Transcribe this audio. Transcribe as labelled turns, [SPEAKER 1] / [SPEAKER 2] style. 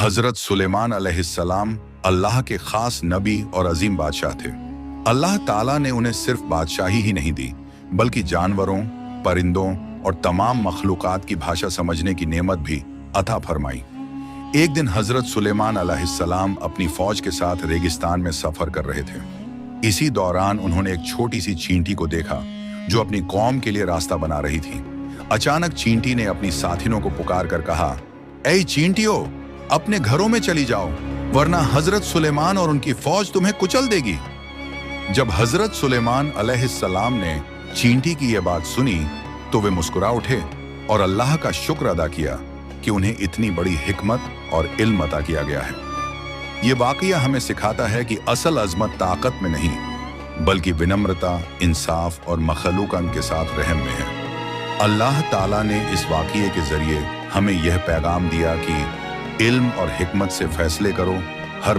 [SPEAKER 1] हजरत सुलेमान अलैहिस्सलाम अल्लाह के खास नबी और अजीम बादशाह थे। अल्लाह ताला ने उन्हें सिर्फ बादशाही ही नहीं दी, बल्कि जानवरों, परिंदों और तमाम मखलूकात की भाषा समझने की नेमत भी अता फरमाई। एक दिन हजरत सुलेमान अलैहिस्सलाम अपनी फौज के साथ रेगिस्तान में सफर कर रहे थे। इसी दौरान उन्होंने एक छोटी सी चींटी को देखा जो अपनी कौम के लिए रास्ता बना रही थी। अचानक चींटी ने अपनी साथियों को पुकार कर कहा, ऐ चींटियों, अपने घरों में चली जाओ, वरना हजरत सुलेमान और उनकी फौज तुम्हें कुचल देगी। जब हजरत सुलेमान अलैहिस्सलाम ने चींटी की यह बात सुनी तो वे मुस्कुरा उठे और अल्लाह का शुक्र अदा किया कि उन्हें इतनी बड़ी हिकमत और इल्म अता किया गया है। ये वाकया हमें सिखाता है कि असल अजमत ताकत में नहीं, बल्कि विनम्रता, इंसाफ और मखलूकन के साथ रहम में है। अल्लाह ताला ने इस वाकये के जरिए हमें यह पैगाम दिया कि इल्म और हिकमत से फैसले करो, हर